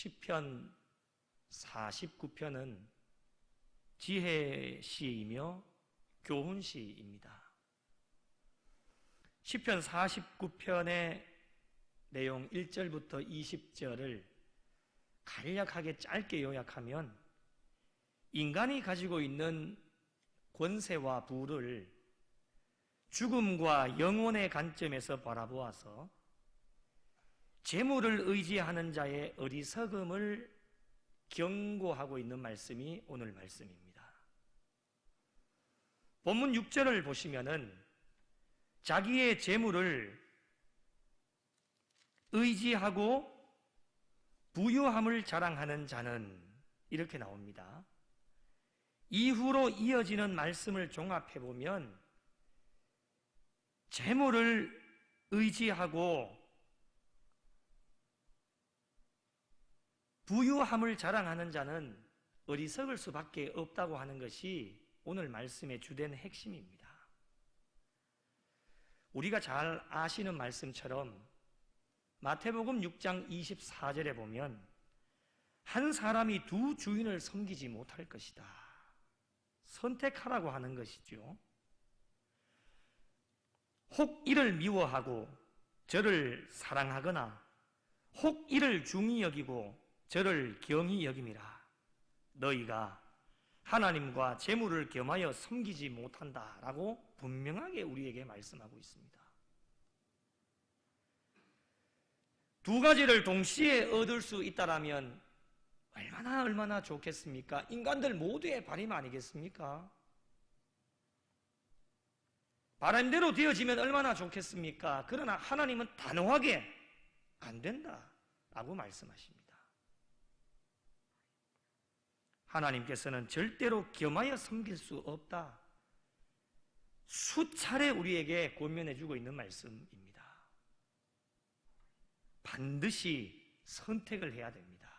시편 49편은 지혜시이며 교훈시입니다. 시편 49편의 내용 1절부터 20절을 간략하게 짧게 요약하면 인간이 가지고 있는 권세와 부를 죽음과 영혼의 관점에서 바라보아서 재물을 의지하는 자의 어리석음을 경고하고 있는 말씀이 오늘 말씀입니다. 본문 6절을 보시면은 자기의 재물을 의지하고 부유함을 자랑하는 자는 이렇게 나옵니다. 이후로 이어지는 말씀을 종합해 보면 재물을 의지하고 부유함을 자랑하는 자는 어리석을 수밖에 없다고 하는 것이 오늘 말씀의 주된 핵심입니다. 우리가 잘 아시는 말씀처럼 마태복음 6장 24절에 보면 한 사람이 두 주인을 섬기지 못할 것이다. 선택하라고 하는 것이죠. 혹 이를 미워하고 저를 사랑하거나 혹 이를 중히 여기고 저를 경히 여김이라. 너희가 하나님과 재물을 겸하여 섬기지 못한다라고 분명하게 우리에게 말씀하고 있습니다. 두 가지를 동시에 얻을 수 있다라면 얼마나 좋겠습니까? 인간들 모두의 바람 아니겠습니까? 바람대로 되어지면 얼마나 좋겠습니까? 그러나 하나님은 단호하게 안 된다라고 말씀하십니다. 하나님께서는 절대로 겸하여 섬길 수 없다. 수차례 우리에게 권면해주고 있는 말씀입니다. 반드시 선택을 해야 됩니다.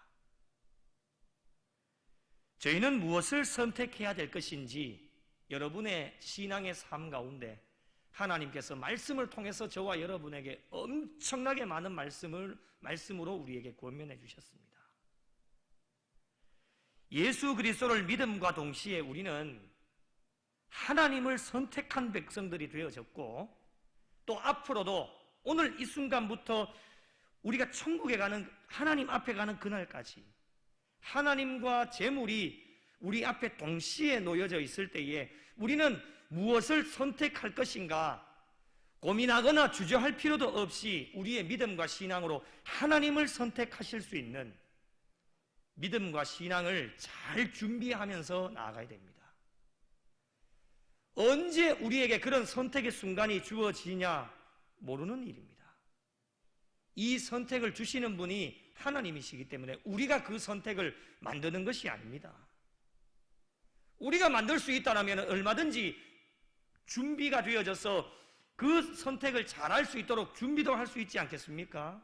저희는 무엇을 선택해야 될 것인지 여러분의 신앙의 삶 가운데 하나님께서 말씀을 통해서 저와 여러분에게 엄청나게 많은 말씀으로 우리에게 권면해 주셨습니다. 예수 그리스도를 믿음과 동시에 우리는 하나님을 선택한 백성들이 되어졌고 또 앞으로도 오늘 이 순간부터 우리가 천국에 가는 하나님 앞에 가는 그날까지 하나님과 재물이 우리 앞에 동시에 놓여져 있을 때에 우리는 무엇을 선택할 것인가 고민하거나 주저할 필요도 없이 우리의 믿음과 신앙으로 하나님을 선택하실 수 있는 믿음과 신앙을 잘 준비하면서 나아가야 됩니다. 언제 우리에게 그런 선택의 순간이 주어지냐 모르는 일입니다. 이 선택을 주시는 분이 하나님이시기 때문에 우리가 그 선택을 만드는 것이 아닙니다. 우리가 만들 수 있다면 얼마든지 준비가 되어져서 그 선택을 잘할 수 있도록 준비도 할 수 있지 않겠습니까?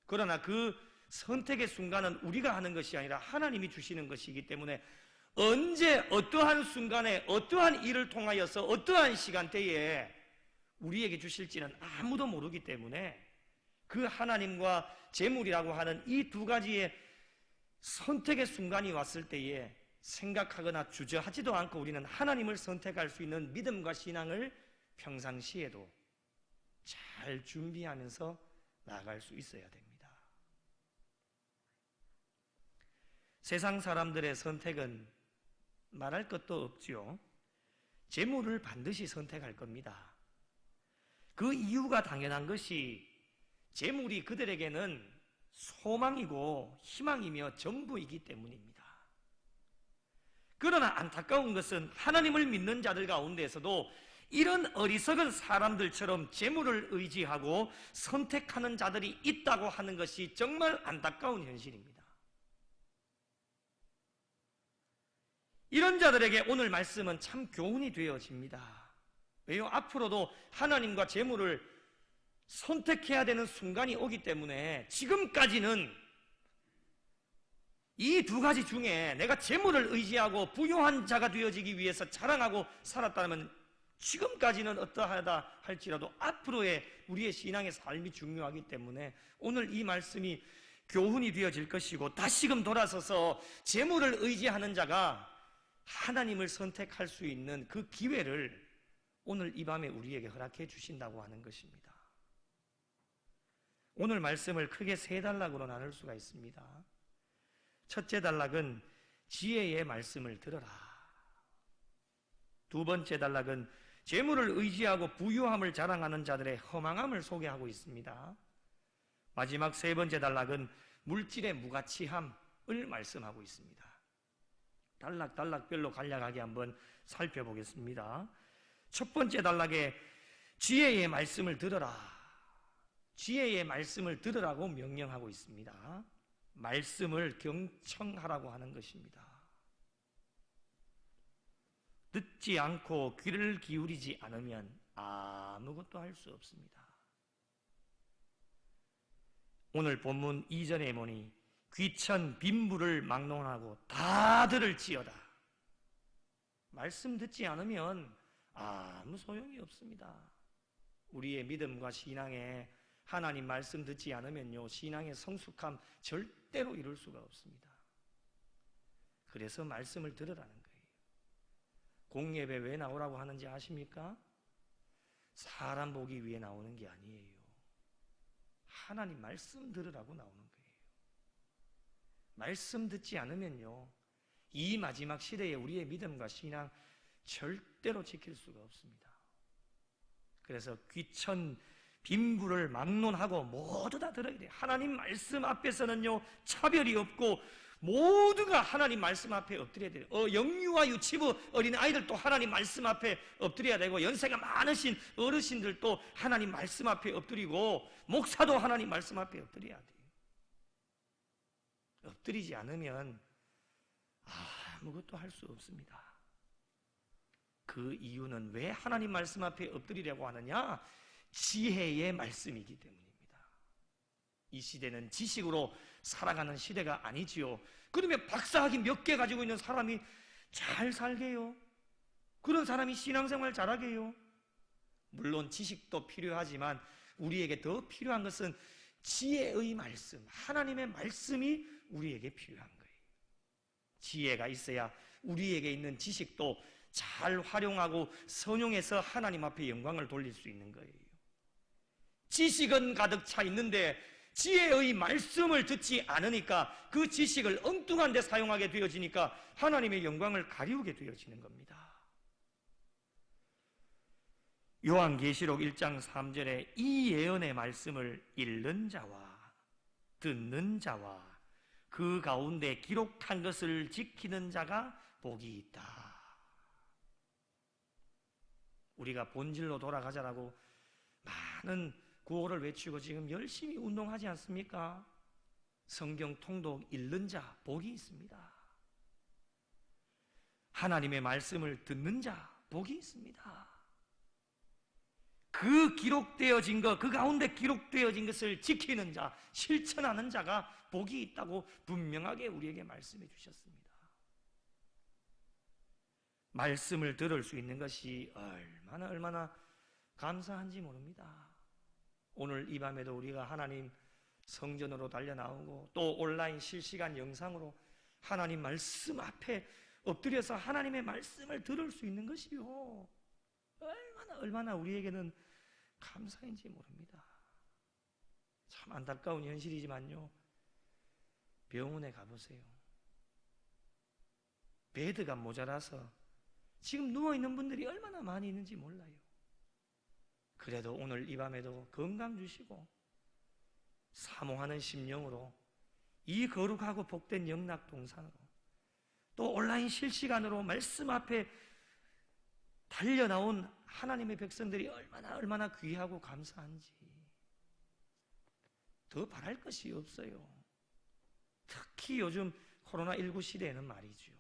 그러나 그 선택의 순간은 우리가 하는 것이 아니라 하나님이 주시는 것이기 때문에 언제 어떠한 순간에 어떠한 일을 통하여서 어떠한 시간대에 우리에게 주실지는 아무도 모르기 때문에 그 하나님과 재물이라고 하는 이 두 가지의 선택의 순간이 왔을 때에 생각하거나 주저하지도 않고 우리는 하나님을 선택할 수 있는 믿음과 신앙을 평상시에도 잘 준비하면서 나아갈 수 있어야 됩니다. 세상 사람들의 선택은 말할 것도 없지요. 재물을 반드시 선택할 겁니다. 그 이유가 당연한 것이 재물이 그들에게는 소망이고 희망이며 전부이기 때문입니다. 그러나 안타까운 것은 하나님을 믿는 자들 가운데에서도 이런 어리석은 사람들처럼 재물을 의지하고 선택하는 자들이 있다고 하는 것이 정말 안타까운 현실입니다. 이런 자들에게 오늘 말씀은 참 교훈이 되어집니다. 왜요? 앞으로도 하나님과 재물을 선택해야 되는 순간이 오기 때문에 지금까지는 이 두 가지 중에 내가 재물을 의지하고 부유한 자가 되어지기 위해서 자랑하고 살았다면 지금까지는 어떠하다 할지라도 앞으로의 우리의 신앙의 삶이 중요하기 때문에 오늘 이 말씀이 교훈이 되어질 것이고, 다시금 돌아서서 재물을 의지하는 자가 하나님을 선택할 수 있는 그 기회를 오늘 이 밤에 우리에게 허락해 주신다고 하는 것입니다. 오늘 말씀을 크게 세 단락으로 나눌 수가 있습니다. 첫째 단락은 지혜의 말씀을 들어라. 두 번째 단락은 재물을 의지하고 부유함을 자랑하는 자들의 허망함을 소개하고 있습니다. 마지막 세 번째 단락은 물질의 무가치함을 말씀하고 있습니다. 단락별로 간략하게 한번 살펴보겠습니다. 첫 번째 단락에 지혜의 말씀을 들어라. 지혜의 말씀을 들으라고 명령하고 있습니다. 말씀을 경청하라고 하는 것입니다. 듣지 않고 귀를 기울이지 않으면 아무것도 할 수 없습니다. 오늘 본문 이전에 보니 귀천 빈부를 막론하고 다 들을지어다. 말씀 듣지 않으면 아무 소용이 없습니다. 우리의 믿음과 신앙에 하나님 말씀 듣지 않으면요, 신앙의 성숙함 절대로 이룰 수가 없습니다. 그래서 말씀을 들으라는 거예요. 공예배 왜 나오라고 하는지 아십니까? 사람 보기 위해 나오는 게 아니에요. 하나님 말씀 들으라고 나오는 거예요. 말씀 듣지 않으면요, 이 마지막 시대에 우리의 믿음과 신앙 절대로 지킬 수가 없습니다. 그래서 귀천 빈부를 막론하고 모두 다 들어야 돼요. 하나님 말씀 앞에서는요, 차별이 없고 모두가 하나님 말씀 앞에 엎드려야 돼요. 영유아 유치부 어린 아이들도 하나님 말씀 앞에 엎드려야 되고, 연세가 많으신 어르신들도 하나님 말씀 앞에 엎드리고, 목사도 하나님 말씀 앞에 엎드려야 돼요. 엎드리지 않으면 아무것도 할 수 없습니다. 그 이유는 왜 하나님 말씀 앞에 엎드리려고 하느냐? 지혜의 말씀이기 때문입니다. 이 시대는 지식으로 살아가는 시대가 아니지요. 그러면 박사학위 몇 개 가지고 있는 사람이 잘 살게요? 그런 사람이 신앙생활 잘하게요? 물론 지식도 필요하지만 우리에게 더 필요한 것은 지혜의 말씀, 하나님의 말씀이 우리에게 필요한 거예요. 지혜가 있어야 우리에게 있는 지식도 잘 활용하고 선용해서 하나님 앞에 영광을 돌릴 수 있는 거예요. 지식은 가득 차 있는데 지혜의 말씀을 듣지 않으니까 그 지식을 엉뚱한 데 사용하게 되어지니까 하나님의 영광을 가리우게 되어지는 겁니다. 요한계시록 1장 3절에 이 예언의 말씀을 읽는 자와 듣는 자와 그 가운데 기록한 것을 지키는 자가 복이 있다. 우리가 본질로 돌아가자라고 많은 구호를 외치고 지금 열심히 운동하지 않습니까? 성경 통독 읽는 자 복이 있습니다. 하나님의 말씀을 듣는 자 복이 있습니다. 그 기록되어진 것, 그 가운데 기록되어진 것을 지키는 자, 실천하는 자가 복이 있다고 분명하게 우리에게 말씀해 주셨습니다. 말씀을 들을 수 있는 것이 얼마나 감사한지 모릅니다. 오늘 이 밤에도 우리가 하나님 성전으로 달려나오고 또 온라인 실시간 영상으로 하나님 말씀 앞에 엎드려서 하나님의 말씀을 들을 수 있는 것이요, 얼마나 우리에게는 감사인지 모릅니다. 참 안타까운 현실이지만요, 병원에 가보세요. 베드가 모자라서 지금 누워있는 분들이 얼마나 많이 있는지 몰라요. 그래도 오늘 이 밤에도 건강 주시고 사모하는 심령으로 이 거룩하고 복된 영락동산으로 또 온라인 실시간으로 말씀 앞에 달려나온 하나님의 백성들이 얼마나 귀하고 감사한지 더 바랄 것이 없어요. 특히 요즘 코로나19 시대에는 말이죠.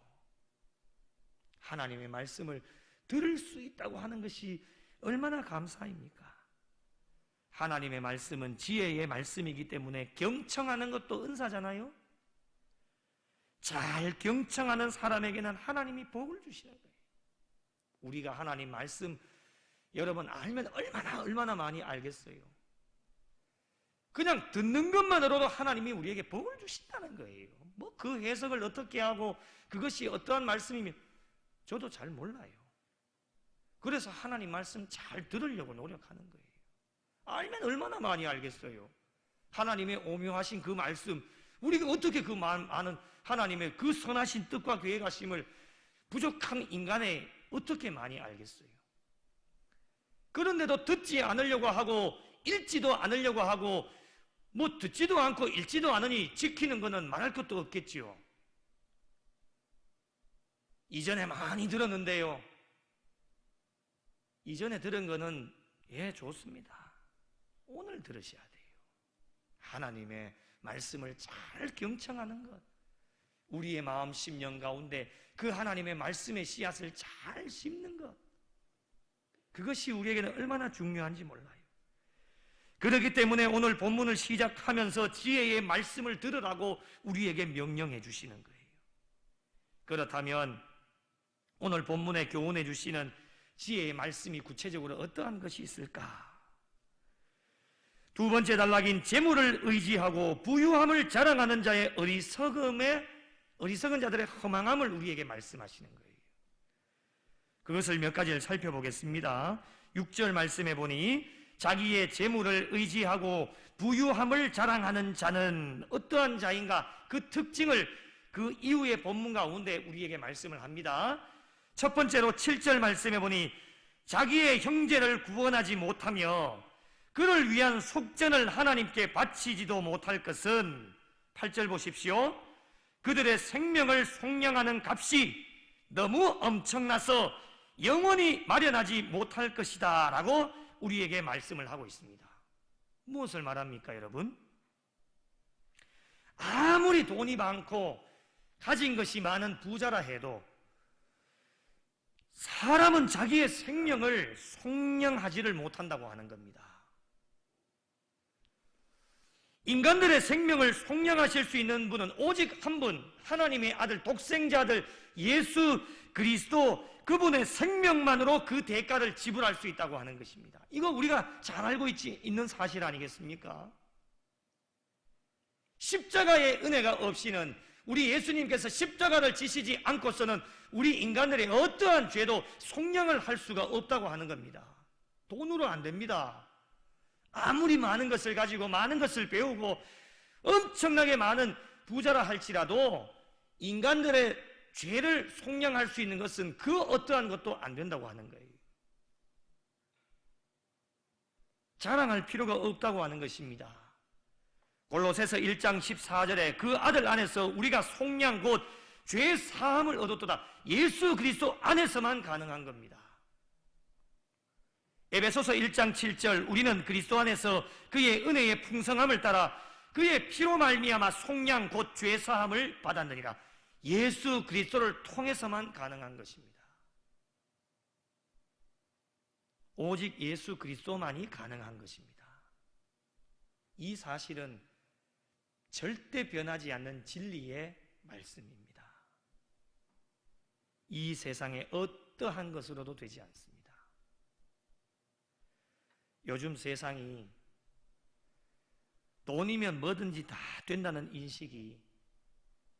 하나님의 말씀을 들을 수 있다고 하는 것이 얼마나 감사입니까? 하나님의 말씀은 지혜의 말씀이기 때문에 경청하는 것도 은사잖아요. 잘 경청하는 사람에게는 하나님이 복을 주시는 거예요. 우리가 하나님 말씀 여러분 알면 얼마나 많이 알겠어요. 그냥 듣는 것만으로도 하나님이 우리에게 복을 주신다는 거예요. 뭐 그 해석을 어떻게 하고 그것이 어떠한 말씀이면 저도 잘 몰라요. 그래서 하나님 말씀 잘 들으려고 노력하는 거예요. 알면 얼마나 많이 알겠어요. 하나님의 오묘하신 그 말씀, 우리가 어떻게 그 많은 하나님의 그 선하신 뜻과 계획하심을 부족한 인간에 어떻게 많이 알겠어요. 그런데도 듣지 않으려고 하고 읽지도 않으려고 하고 뭐 듣지도 않고 읽지도 않으니 지키는 것은 말할 것도 없겠지요. 이전에 많이 들었는데요, 이전에 들은 거는 좋습니다. 오늘 들으셔야 돼요. 하나님의 말씀을 잘 경청하는 것, 우리의 마음 심령 가운데 그 하나님의 말씀의 씨앗을 잘 심는 것, 그것이 우리에게는 얼마나 중요한지 몰라요. 그렇기 때문에 오늘 본문을 시작하면서 지혜의 말씀을 들으라고 우리에게 명령해 주시는 거예요. 그렇다면 오늘 본문에 교훈해 주시는 지혜의 말씀이 구체적으로 어떠한 것이 있을까? 두 번째 단락인 재물을 의지하고 부유함을 자랑하는 자의 어리석은 자들의 허망함을 우리에게 말씀하시는 거예요. 그것을 몇 가지를 살펴보겠습니다. 6절 말씀해 보니 자기의 재물을 의지하고 부유함을 자랑하는 자는 어떠한 자인가? 그 특징을 그 이후의 본문 가운데 우리에게 말씀을 합니다. 첫 번째로 7절 말씀해 보니 자기의 형제를 구원하지 못하며 그를 위한 속전을 하나님께 바치지도 못할 것은 8절 보십시오. 그들의 생명을 속량하는 값이 너무 엄청나서 영원히 마련하지 못할 것이다 라고 우리에게 말씀을 하고 있습니다. 무엇을 말합니까, 여러분? 아무리 돈이 많고 가진 것이 많은 부자라 해도 사람은 자기의 생명을 속량하지를 못한다고 하는 겁니다. 인간들의 생명을 속량하실 수 있는 분은 오직 한 분, 하나님의 아들, 독생자 아들 예수 그리스도, 그분의 생명만으로 그 대가를 지불할 수 있다고 하는 것입니다. 이거 우리가 잘 알고 있는 사실 아니겠습니까? 십자가의 은혜가 없이는, 우리 예수님께서 십자가를 지시지 않고서는 우리 인간들의 어떠한 죄도 속량을 할 수가 없다고 하는 겁니다. 돈으로 안 됩니다. 아무리 많은 것을 가지고 많은 것을 배우고 엄청나게 많은 부자라 할지라도 인간들의 죄를 속량할 수 있는 것은 그 어떠한 것도 안 된다고 하는 거예요. 자랑할 필요가 없다고 하는 것입니다. 골로새서 1장 14절에 그 아들 안에서 우리가 속량 곧 죄 사함을 얻었도다. 예수 그리스도 안에서만 가능한 겁니다. 에베소서 1장 7절 우리는 그리스도 안에서 그의 은혜의 풍성함을 따라 그의 피로 말미암아 속량 곧 죄 사함을 받았느니라. 예수 그리스도를 통해서만 가능한 것입니다. 오직 예수 그리스도만이 가능한 것입니다. 이 사실은 절대 변하지 않는 진리의 말씀입니다. 이 세상에 어떠한 것으로도 되지 않습니다. 요즘 세상이 돈이면 뭐든지 다 된다는 인식이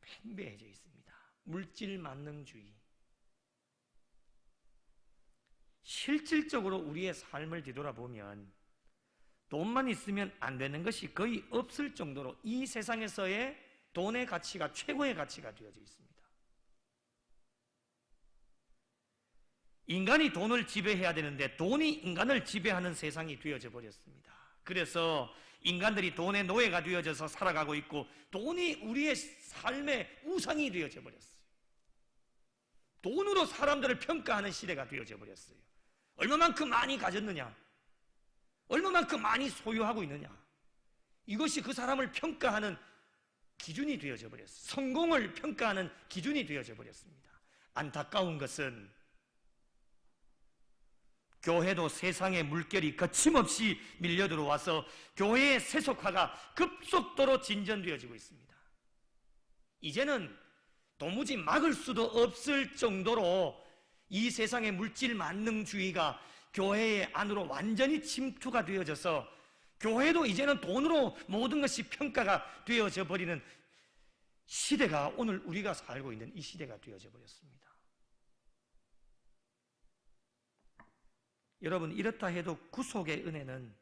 팽배해져 있습니다. 물질 만능주의. 실질적으로 우리의 삶을 뒤돌아보면 돈만 있으면 안 되는 것이 거의 없을 정도로 이 세상에서의 돈의 가치가 최고의 가치가 되어져 있습니다. 인간이 돈을 지배해야 되는데 돈이 인간을 지배하는 세상이 되어져 버렸습니다. 그래서 인간들이 돈의 노예가 되어져서 살아가고 있고 돈이 우리의 삶의 우상이 되어져 버렸어요. 돈으로 사람들을 평가하는 시대가 되어져 버렸어요. 얼마만큼 많이 가졌느냐, 얼마만큼 많이 소유하고 있느냐, 이것이 그 사람을 평가하는 기준이 되어져 버렸어요. 성공을 평가하는 기준이 되어져 버렸습니다. 안타까운 것은 교회도 세상의 물결이 거침없이 밀려 들어와서 교회의 세속화가 급속도로 진전되어지고 있습니다. 이제는 도무지 막을 수도 없을 정도로 이 세상의 물질 만능주의가 교회의 안으로 완전히 침투가 되어져서 교회도 이제는 돈으로 모든 것이 평가가 되어져 버리는 시대가 오늘 우리가 살고 있는 이 시대가 되어져 버렸습니다. 여러분, 이렇다 해도 구속의 은혜는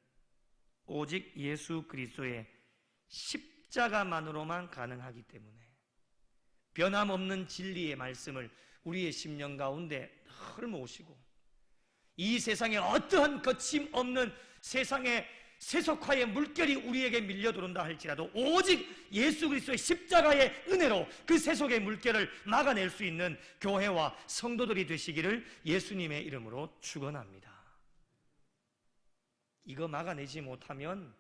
오직 예수 그리스도의 십자가만으로만 가능하기 때문에 변함없는 진리의 말씀을 우리의 심령 가운데 늘 모시고 이 세상에 어떠한 거침없는 세상의 세속화의 물결이 우리에게 밀려 들어온다 할지라도 오직 예수 그리스도의 십자가의 은혜로 그 세속의 물결을 막아낼 수 있는 교회와 성도들이 되시기를 예수님의 이름으로 축원합니다. 이거 막아내지 못하면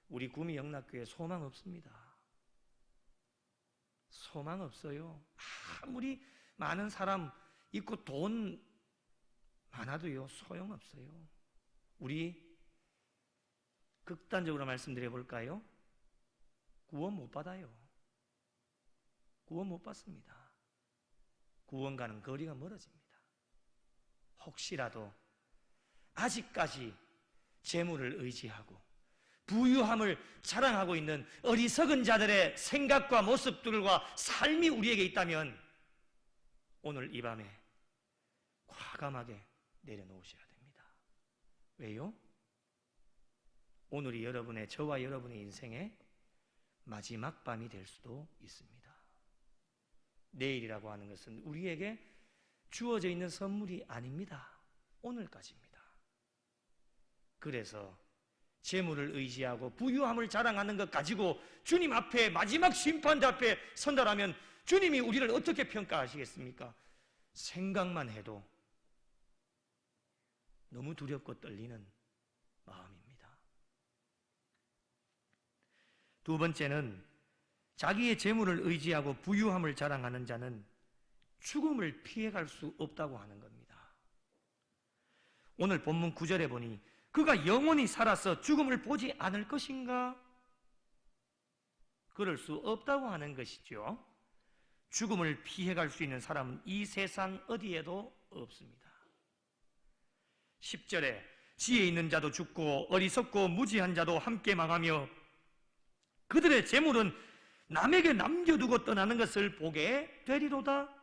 우리 구미 영락교회 소망 없습니다. 소망 없어요. 아무리 많은 사람 있고 돈 많아도요 소용없어요. 우리 극단적으로 말씀드려 볼까요? 구원 못 받아요. 구원 못 받습니다. 구원과는 거리가 멀어집니다. 혹시라도 아직까지 재물을 의지하고 부유함을 자랑하고 있는 어리석은 자들의 생각과 모습들과 삶이 우리에게 있다면 오늘 이 밤에 과감하게 내려놓으셔야 됩니다. 왜요? 오늘이 저와 여러분의 인생의 마지막 밤이 될 수도 있습니다. 내일이라고 하는 것은 우리에게 주어져 있는 선물이 아닙니다. 오늘까지입니다. 그래서 재물을 의지하고 부유함을 자랑하는 것 가지고 주님 앞에 마지막 심판대 앞에 선다라면 주님이 우리를 어떻게 평가하시겠습니까? 생각만 해도 너무 두렵고 떨리는 마음입니다. 두 번째는 자기의 재물을 의지하고 부유함을 자랑하는 자는 죽음을 피해갈 수 없다고 하는 겁니다. 오늘 본문 9절에 보니 그가 영원히 살아서 죽음을 보지 않을 것인가? 그럴 수 없다고 하는 것이죠. 죽음을 피해갈 수 있는 사람은 이 세상 어디에도 없습니다. 10절에 지혜 있는 자도 죽고 어리석고 무지한 자도 함께 망하며 그들의 재물은 남에게 남겨두고 떠나는 것을 보게 되리로다.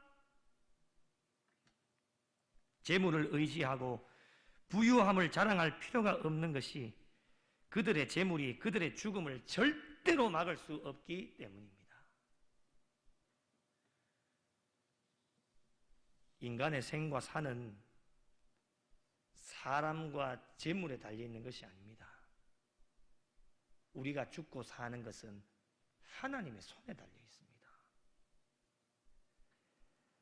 재물을 의지하고 부유함을 자랑할 필요가 없는 것이 그들의 재물이 그들의 죽음을 절대로 막을 수 없기 때문입니다. 인간의 생과 사는 사람과 재물에 달려있는 것이 아닙니다. 우리가 죽고 사는 것은 하나님의 손에 달려 있습니다.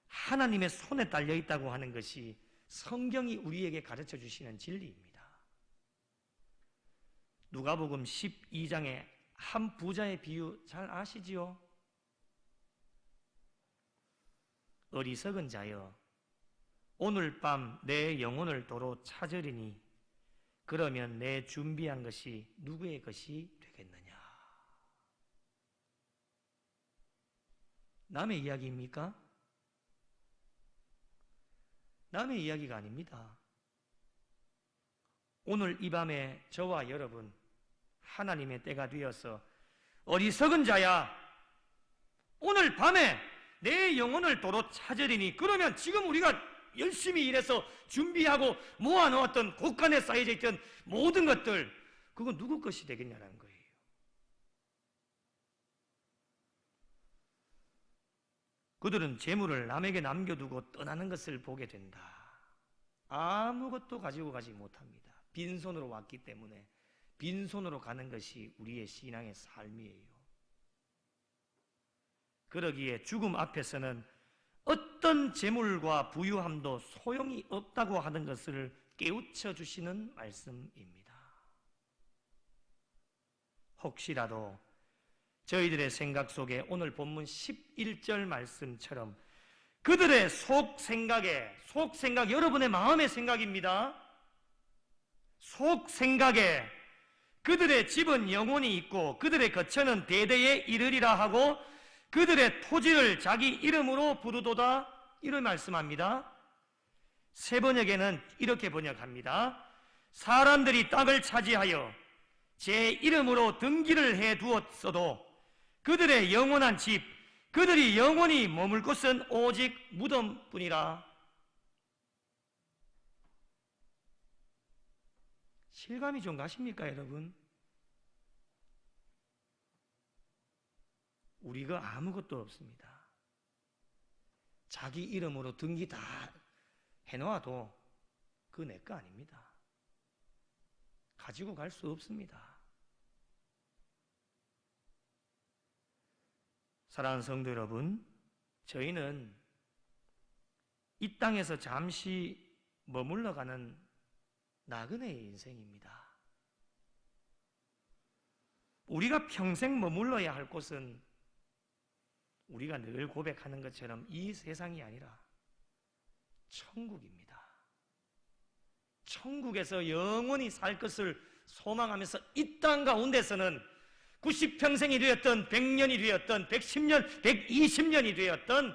하나님의 손에 달려 있다고 하는 것이 성경이 우리에게 가르쳐 주시는 진리입니다. 누가복음 12장의 한 부자의 비유 잘 아시지요? 어리석은 자여 오늘 밤 내 영혼을 도로 찾으리니 그러면 내 준비한 것이 누구의 것이 되겠느냐? 남의 이야기입니까? 남의 이야기가 아닙니다. 오늘 이 밤에 저와 여러분 하나님의 때가 되어서 어리석은 자야 오늘 밤에 내 영혼을 도로 찾으리니 그러면 지금 우리가 열심히 일해서 준비하고 모아놓았던 곳간에 쌓여져 있던 모든 것들 그건 누구 것이 되겠냐는 거예요. 그들은 재물을 남에게 남겨두고 떠나는 것을 보게 된다. 아무것도 가지고 가지 못합니다. 빈손으로 왔기 때문에 빈손으로 가는 것이 우리의 신앙의 삶이에요. 그러기에 죽음 앞에서는 어떤 재물과 부유함도 소용이 없다고 하는 것을 깨우쳐 주시는 말씀입니다. 혹시라도 저희들의 생각 속에 오늘 본문 11절 말씀처럼 그들의 속 생각, 여러분의 마음의 생각입니다. 속 생각에 그들의 집은 영원히 있고 그들의 거처는 대대에 이르리라 하고 그들의 토지를 자기 이름으로 부르도다 이를 말씀합니다. 세 번역에는 이렇게 번역합니다. 사람들이 땅을 차지하여 제 이름으로 등기를 해 두었어도 그들의 영원한 집, 그들이 영원히 머물 곳은 오직 무덤뿐이라. 실감이 좀 가십니까, 여러분? 우리가 아무것도 없습니다. 자기 이름으로 등기 다 해놓아도 그거 내 거 아닙니다. 가지고 갈 수 없습니다. 사랑하는 성도 여러분, 저희는 이 땅에서 잠시 머물러가는 나그네의 인생입니다. 우리가 평생 머물러야 할 곳은 우리가 늘 고백하는 것처럼 이 세상이 아니라 천국입니다. 천국에서 영원히 살 것을 소망하면서 이 땅 가운데서는 90평생이 되었던 100년이 되었던 110년, 120년이 되었던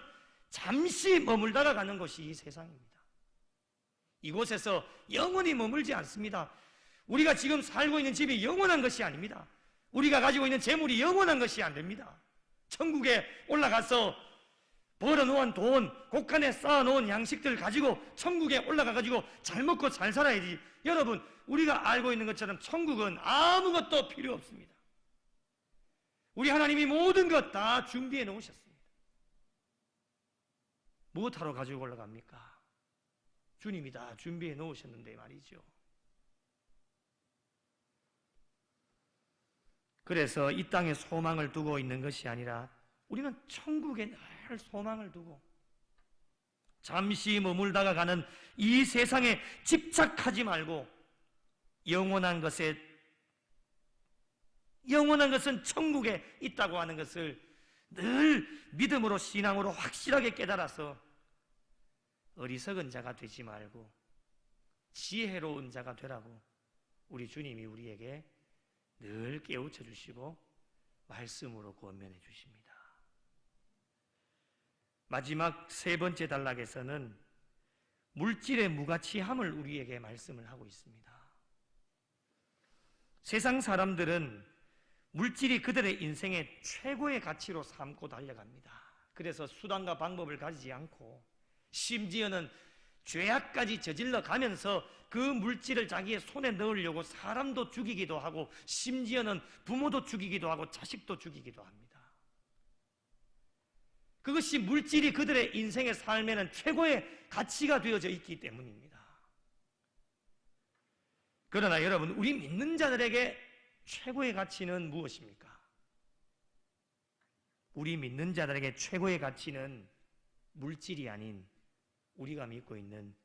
잠시 머물다가 가는 곳이 이 세상입니다. 이곳에서 영원히 머물지 않습니다. 우리가 지금 살고 있는 집이 영원한 것이 아닙니다. 우리가 가지고 있는 재물이 영원한 것이 안 됩니다. 천국에 올라가서 벌어놓은 돈, 곳간에 쌓아놓은 양식들 가지고 천국에 올라가가지고 잘 먹고 잘 살아야지. 여러분, 우리가 알고 있는 것처럼 천국은 아무것도 필요 없습니다. 우리 하나님이 모든 것 다 준비해 놓으셨습니다. 무엇하러 가지고 올라갑니까? 주님이 다 준비해 놓으셨는데 말이죠. 그래서 이 땅에 소망을 두고 있는 것이 아니라 우리는 천국에 늘 소망을 두고 잠시 머물다가 가는 이 세상에 집착하지 말고 영원한 것은 천국에 있다고 하는 것을 늘 믿음으로 신앙으로 확실하게 깨달아서 어리석은 자가 되지 말고 지혜로운 자가 되라고 우리 주님이 우리에게 늘 깨우쳐 주시고 말씀으로 권면해 주십니다. 마지막 세 번째 단락에서는 물질의 무가치함을 우리에게 말씀을 하고 있습니다. 세상 사람들은 물질이 그들의 인생의 최고의 가치로 삼고 달려갑니다. 그래서 수단과 방법을 가지지 않고 심지어는 죄악까지 저질러 가면서 그 물질을 자기의 손에 넣으려고 사람도 죽이기도 하고 심지어는 부모도 죽이기도 하고 자식도 죽이기도 합니다. 그것이 물질이 그들의 인생의 삶에는 최고의 가치가 되어져 있기 때문입니다. 그러나 여러분, 우리 믿는 자들에게 최고의 가치는 무엇입니까? 우리 믿는 자들에게 최고의 가치는 물질이 아닌 우리가 믿고 있는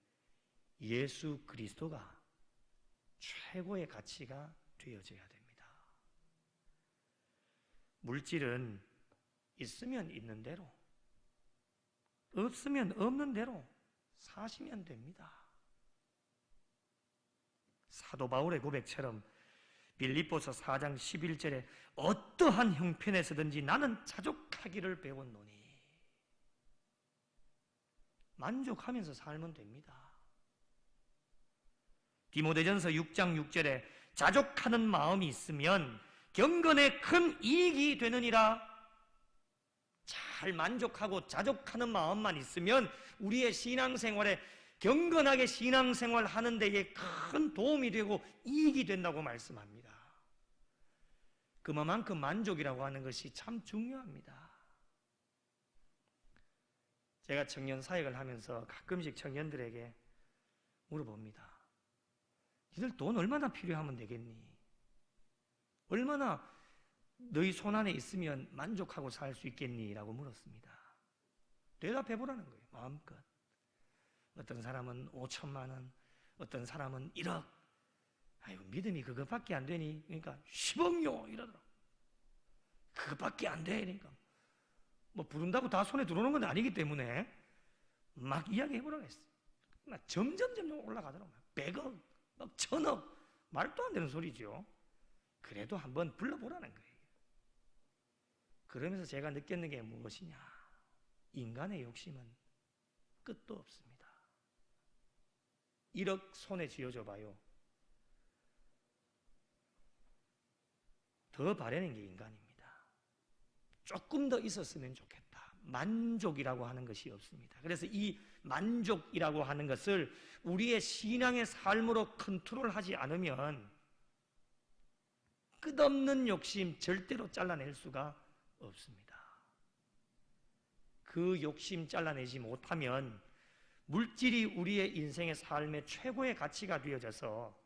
예수 그리스도가 최고의 가치가 되어져야 됩니다. 물질은 있으면 있는 대로, 없으면 없는 대로 사시면 됩니다. 사도 바울의 고백처럼 빌립보서 4장 11절에 어떠한 형편에서든지 나는 자족하기를 배웠노니 만족하면서 살면 됩니다. 디모데전서 6장 6절에 자족하는 마음이 있으면 경건에 큰 이익이 되느니라. 잘 만족하고 자족하는 마음만 있으면 우리의 신앙생활에 경건하게 신앙생활 하는 데에 큰 도움이 되고 이익이 된다고 말씀합니다. 그만큼 만족이라고 하는 것이 참 중요합니다. 제가 청년 사역을 하면서 가끔씩 청년들에게 물어봅니다. 니들 돈 얼마나 필요하면 되겠니? 얼마나 너희 손안에 있으면 만족하고 살 수 있겠니? 라고 물었습니다. 대답해 보라는 거예요. 마음껏. 어떤 사람은 5천만 원, 어떤 사람은 1억. 아이고, 믿음이 그것밖에 안 되니? 그러니까 10억요 이러더라고. 그것밖에 안 돼. 그러니까 뭐 부른다고 다 손에 들어오는 건 아니기 때문에 막 이야기해 보라고 했어요. 점점 올라가더라고요. 100억, 막 1000억. 말도 안 되는 소리죠. 그래도 한번 불러보라는 거예요. 그러면서 제가 느꼈는 게 무엇이냐? 인간의 욕심은 끝도 없습니다. 1억 손에 쥐어줘 봐요. 더 바라는 게 인간입니다. 조금 더 있었으면 좋겠다. 만족이라고 하는 것이 없습니다. 그래서 이 만족이라고 하는 것을 우리의 신앙의 삶으로 컨트롤하지 않으면 끝없는 욕심 절대로 잘라낼 수가 없습니다. 그 욕심 잘라내지 못하면 물질이 우리의 인생의 삶의 최고의 가치가 되어져서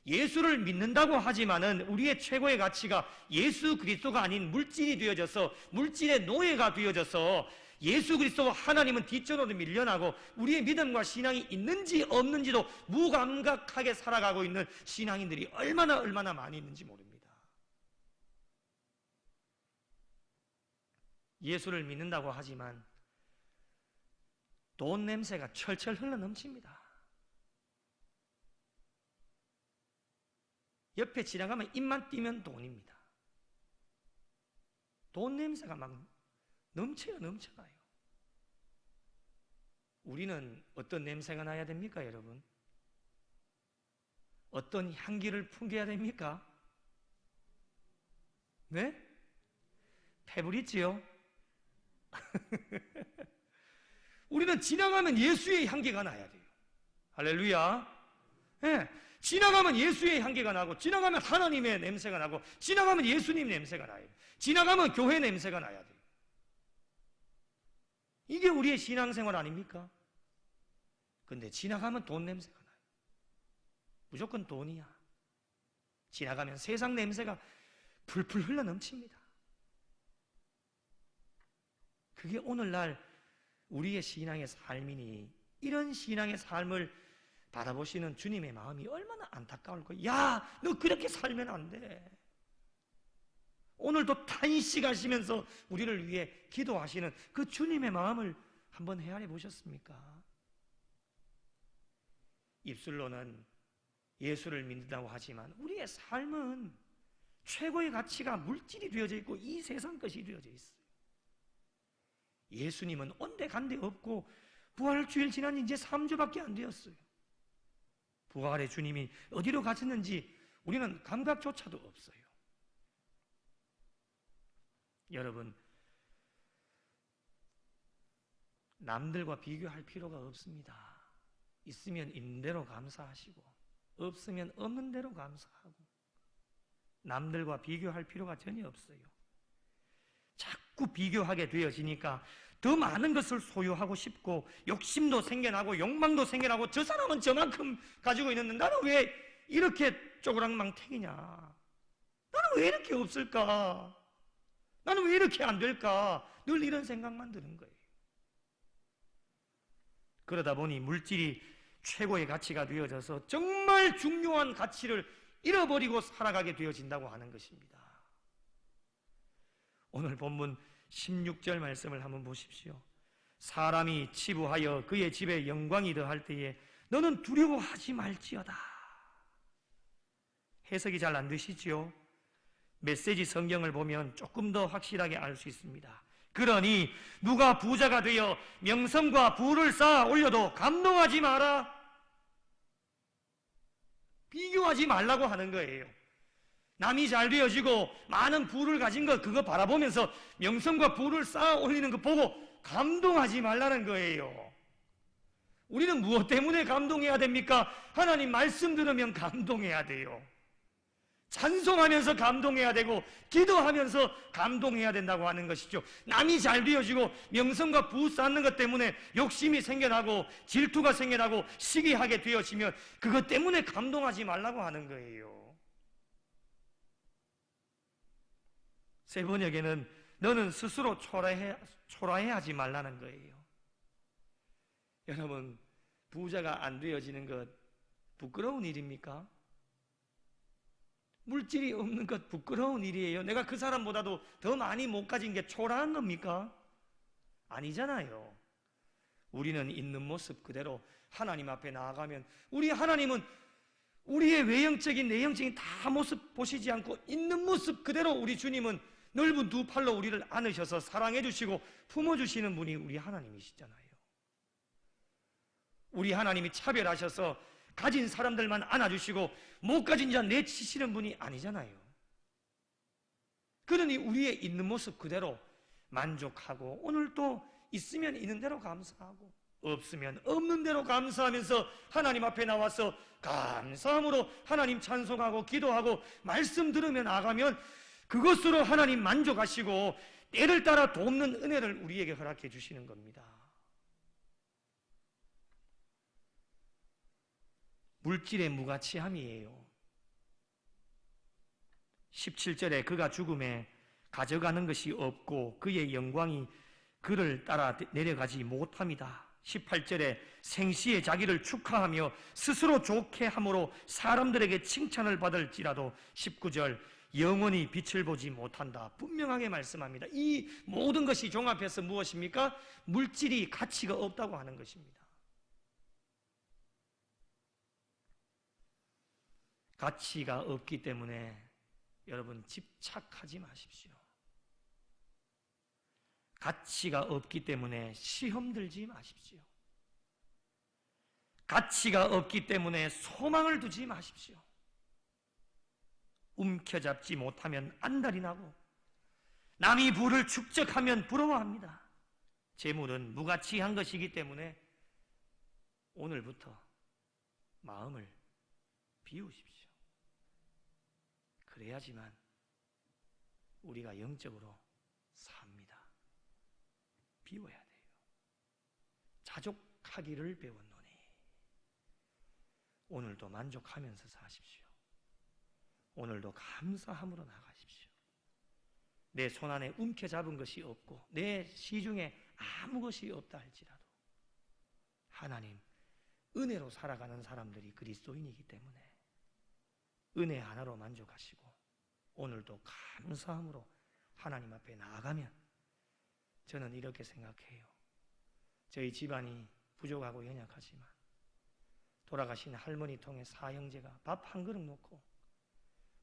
예수를 믿는다고 하지만은 우리의 최고의 가치가 예수 그리스도가 아닌 물질이 되어져서 물질의 노예가 되어져서 예수 그리스도와 하나님은 뒷전으로 밀려나고 우리의 믿음과 신앙이 있는지 없는지도 무감각하게 살아가고 있는 신앙인들이 얼마나 많이 있는지 모릅니다. 예수를 믿는다고 하지만 돈 냄새가 철철 흘러넘칩니다. 옆에 지나가면 입만 띄면 돈입니다. 돈 냄새가 막 넘쳐나요. 우리는 어떤 냄새가 나야 됩니까, 여러분? 어떤 향기를 풍겨야 됩니까? 네? 페브리지요? 우리는 지나가면 예수의 향기가 나야 돼요. 할렐루야. 네. 지나가면 예수의 향기가 나고, 지나가면 하나님의 냄새가 나고, 지나가면 예수님 냄새가 나요. 지나가면 교회 냄새가 나야 돼요. 이게 우리의 신앙생활 아닙니까? 근데 지나가면 돈 냄새가 나요. 무조건 돈이야. 지나가면 세상 냄새가 풀풀 흘러 넘칩니다. 그게 오늘날 우리의 신앙의 삶이니, 이런 신앙의 삶을 바라보시는 주님의 마음이 얼마나 안타까울 거예요. 야, 너 그렇게 살면 안 돼. 오늘도 탄식하시면서 우리를 위해 기도하시는 그 주님의 마음을 한번 헤아려 보셨습니까? 입술로는 예수를 믿는다고 하지만 우리의 삶은 최고의 가치가 물질이 되어져 있고 이 세상 것이 되어져 있어요. 예수님은 온데간데 없고 부활주일 지난 이제 3주밖에 안 되었어요. 부활의 주님이 어디로 가셨는지 우리는 감각조차도 없어요. 여러분, 남들과 비교할 필요가 없습니다. 있으면 있는 대로 감사하시고 없으면 없는 대로 감사하고 남들과 비교할 필요가 전혀 없어요. 자꾸 비교하게 되어지니까 더 많은 것을 소유하고 싶고 욕심도 생겨나고 욕망도 생겨나고 저 사람은 저만큼 가지고 있는데 나는 왜 이렇게 쪼그랑망탱이냐? 나는 왜 이렇게 없을까? 나는 왜 이렇게 안 될까? 늘 이런 생각만 드는 거예요. 그러다 보니 물질이 최고의 가치가 되어져서 정말 중요한 가치를 잃어버리고 살아가게 되어진다고 하는 것입니다. 오늘 본문 16절 말씀을 한번 보십시오. 사람이 치부하여 그의 집에 영광이 더할 때에 너는 두려워하지 말지어다. 해석이 잘 안 되시지요? 메시지 성경을 보면 조금 더 확실하게 알 수 있습니다. 그러니 누가 부자가 되어 명성과 부를 쌓아 올려도 감동하지 마라. 비교하지 말라고 하는 거예요. 남이 잘 되어지고 많은 부를 가진 것 그거 바라보면서 명성과 부를 쌓아 올리는 거 보고 감동하지 말라는 거예요. 우리는 무엇 때문에 감동해야 됩니까? 하나님 말씀 들으면 감동해야 돼요. 찬송하면서 감동해야 되고 기도하면서 감동해야 된다고 하는 것이죠. 남이 잘 되어지고 명성과 부 쌓는 것 때문에 욕심이 생겨나고 질투가 생겨나고 시기하게 되어지면 그것 때문에 감동하지 말라고 하는 거예요. 세 번역에는 너는 스스로 초라해하지 말라는 거예요. 여러분, 부자가 안 되어지는 것 부끄러운 일입니까? 물질이 없는 것 부끄러운 일이에요. 내가 그 사람보다도 더 많이 못 가진 게 초라한 겁니까? 아니잖아요. 우리는 있는 모습 그대로 하나님 앞에 나아가면 우리 하나님은 우리의 외형적인 내형적인 다 모습 보시지 않고 있는 모습 그대로 우리 주님은 넓은 두 팔로 우리를 안으셔서 사랑해 주시고 품어주시는 분이 우리 하나님이시잖아요. 우리 하나님이 차별하셔서 가진 사람들만 안아주시고 못 가진 자 내치시는 분이 아니잖아요. 그러니 우리의 있는 모습 그대로 만족하고 오늘도 있으면 있는 대로 감사하고 없으면 없는 대로 감사하면서 하나님 앞에 나와서 감사함으로 하나님 찬송하고 기도하고 말씀 들으며 나가면 그것으로 하나님 만족하시고 때를 따라 돕는 은혜를 우리에게 허락해 주시는 겁니다. 물질의 무가치함이에요. 17절에 그가 죽음에 가져가는 것이 없고 그의 영광이 그를 따라 내려가지 못함이다. 18절에 생시에 자기를 축하하며 스스로 좋게 함으로 사람들에게 칭찬을 받을지라도 19절 영원히 빛을 보지 못한다. 분명하게 말씀합니다. 이 모든 것이 종합해서 무엇입니까? 물질이 가치가 없다고 하는 것입니다. 가치가 없기 때문에 여러분 집착하지 마십시오. 가치가 없기 때문에 시험 들지 마십시오. 가치가 없기 때문에 소망을 두지 마십시오. 움켜잡지 못하면 안달이 나고 남이 부를 축적하면 부러워합니다. 재물은 무가치한 것이기 때문에 오늘부터 마음을 비우십시오. 그래야지만 우리가 영적으로 삽니다. 비워야 돼요. 자족하기를 배웠노니 오늘도 만족하면서 사십시오. 오늘도 감사함으로 나가십시오. 내 손안에 움켜잡은 것이 없고 내 시중에 아무 것이 없다 할지라도 하나님 은혜로 살아가는 사람들이 그리스도인이기 때문에 은혜 하나로 만족하시고 오늘도 감사함으로 하나님 앞에 나아가면 저는 이렇게 생각해요. 저희 집안이 부족하고 연약하지만 돌아가신 할머니 통해 사형제가 밥 한 그릇 놓고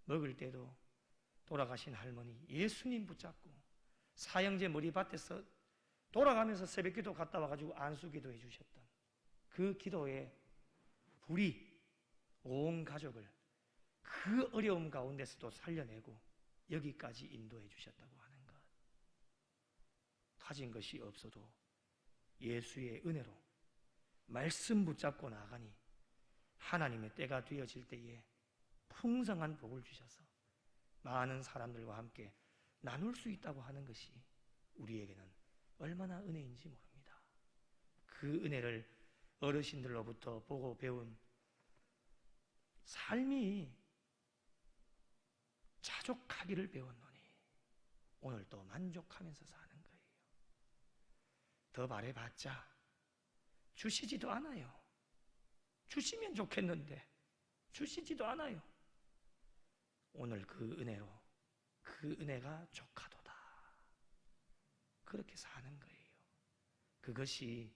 먹을 때도 돌아가신 할머니 예수님 붙잡고 사형제 머리밭에서 돌아가면서 새벽기도 갔다 와가지고 안수기도 해주셨던 그 기도에 불이 온 가족을 그 어려움 가운데서도 살려내고 여기까지 인도해 주셨다고 하는 것. 가진 것이 없어도 예수의 은혜로 말씀 붙잡고 나가니 하나님의 때가 되어질 때에 풍성한 복을 주셔서 많은 사람들과 함께 나눌 수 있다고 하는 것이 우리에게는 얼마나 은혜인지 모릅니다. 그 은혜를 어르신들로부터 보고 배운 삶이 자족하기를 배웠노니 오늘도 만족하면서 사는 거예요. 더 바래봤자 주시지도 않아요. 주시면 좋겠는데 주시지도 않아요. 오늘 그 은혜로 그 은혜가 족하도다. 그렇게 사는 거예요. 그것이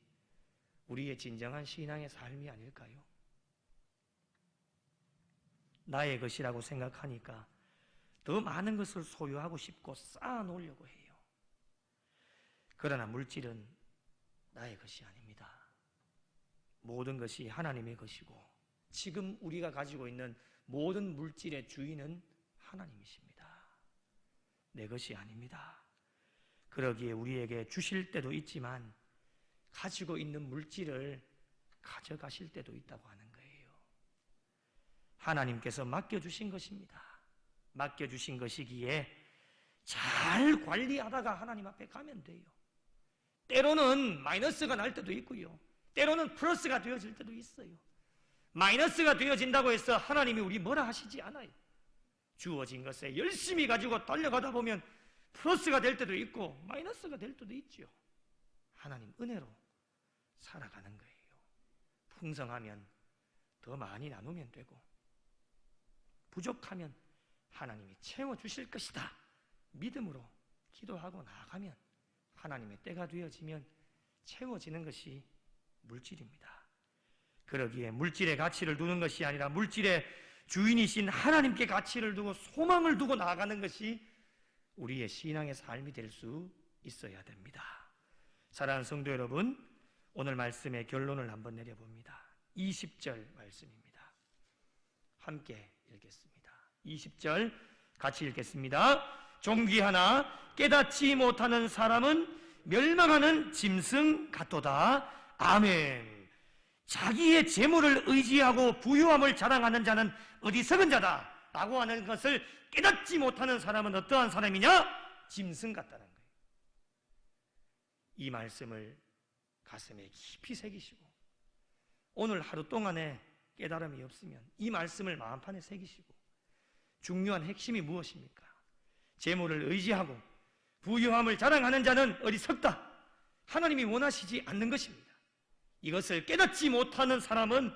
우리의 진정한 신앙의 삶이 아닐까요? 나의 것이라고 생각하니까 더 많은 것을 소유하고 싶고 쌓아놓으려고 해요. 그러나 물질은 나의 것이 아닙니다. 모든 것이 하나님의 것이고 지금 우리가 가지고 있는 모든 물질의 주인은 하나님이십니다. 내 것이 아닙니다. 그러기에 우리에게 주실 때도 있지만 가지고 있는 물질을 가져가실 때도 있다고 하는 거예요. 하나님께서 맡겨주신 것입니다. 맡겨주신 것이기에 잘 관리하다가 하나님 앞에 가면 돼요. 때로는 마이너스가 날 때도 있고요. 때로는 플러스가 되어질 때도 있어요. 마이너스가 되어진다고 해서 하나님이 우리 뭐라 하시지 않아요. 주어진 것에 열심히 가지고 달려가다 보면 플러스가 될 때도 있고 마이너스가 될 때도 있죠. 하나님 은혜로 살아가는 거예요. 풍성하면 더 많이 나누면 되고 부족하면 하나님이 채워주실 것이다. 믿음으로 기도하고 나아가면 하나님의 때가 되어지면 채워지는 것이 물질입니다. 그러기에 물질의 가치를 두는 것이 아니라 물질의 주인이신 하나님께 가치를 두고 소망을 두고 나아가는 것이 우리의 신앙의 삶이 될 수 있어야 됩니다. 사랑하는 성도 여러분, 오늘 말씀의 결론을 한번 내려봅니다. 20절 말씀입니다. 함께 읽겠습니다. 20절 같이 읽겠습니다. 존귀하나 깨닫지 못하는 사람은 멸망하는 짐승 같도다. 아멘. 자기의 재물을 의지하고 부유함을 자랑하는 자는 어리석은 자다 라고 하는 것을 깨닫지 못하는 사람은 어떠한 사람이냐? 짐승 같다는 거예요. 이 말씀을 가슴에 깊이 새기시고 오늘 하루 동안에 깨달음이 없으면 이 말씀을 마음판에 새기시고 중요한 핵심이 무엇입니까? 재물을 의지하고 부유함을 자랑하는 자는 어리석다. 하나님이 원하시지 않는 것입니다. 이것을 깨닫지 못하는 사람은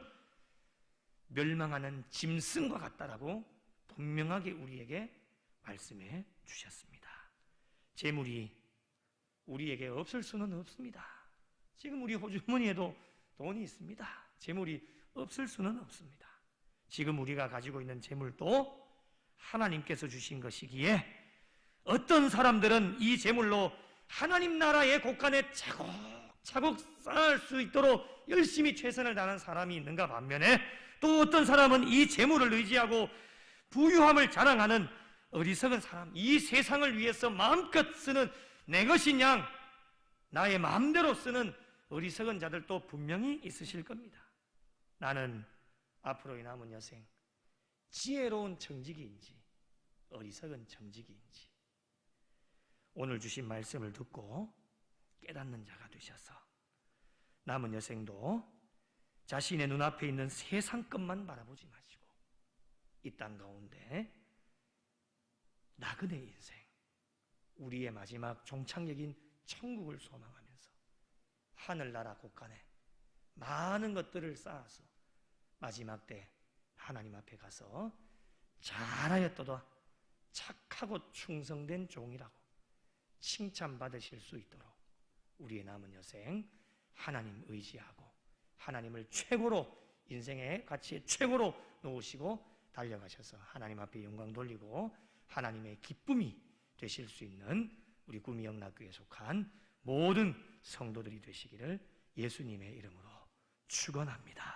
멸망하는 짐승과 같다라고 분명하게 우리에게 말씀해 주셨습니다. 재물이 우리에게 없을 수는 없습니다. 지금 우리 호주머니에도 돈이 있습니다. 재물이 없을 수는 없습니다. 지금 우리가 가지고 있는 재물도 하나님께서 주신 것이기에 어떤 사람들은 이 재물로 하나님 나라의 곳간에 차곡차곡 쌓을 수 있도록 열심히 최선을 다하는 사람이 있는가 반면에 또 어떤 사람은 이 재물을 의지하고 부유함을 자랑하는 어리석은 사람, 이 세상을 위해서 마음껏 쓰는 내 것인 양 나의 마음대로 쓰는 어리석은 자들도 분명히 있으실 겁니다. 나는 앞으로의 남은 여생 지혜로운 청지기인지 어리석은 청지기인지 오늘 주신 말씀을 듣고 깨닫는 자가 되셔서 남은 여생도 자신의 눈앞에 있는 세상 것만 바라보지 마시고 이 땅 가운데 나그네 인생, 우리의 마지막 종착역인 천국을 소망하면서 하늘나라 곳간에 많은 것들을 쌓아서 마지막 때 하나님 앞에 가서 잘하였도다 착하고 충성된 종이라고 칭찬받으실 수 있도록 우리의 남은 여생 하나님 의지하고 하나님을 최고로 인생의 가치의 최고로 놓으시고 달려가셔서 하나님 앞에 영광 돌리고 하나님의 기쁨이 되실 수 있는 우리 구미영락교회에 속한 모든 성도들이 되시기를 예수님의 이름으로 축원합니다.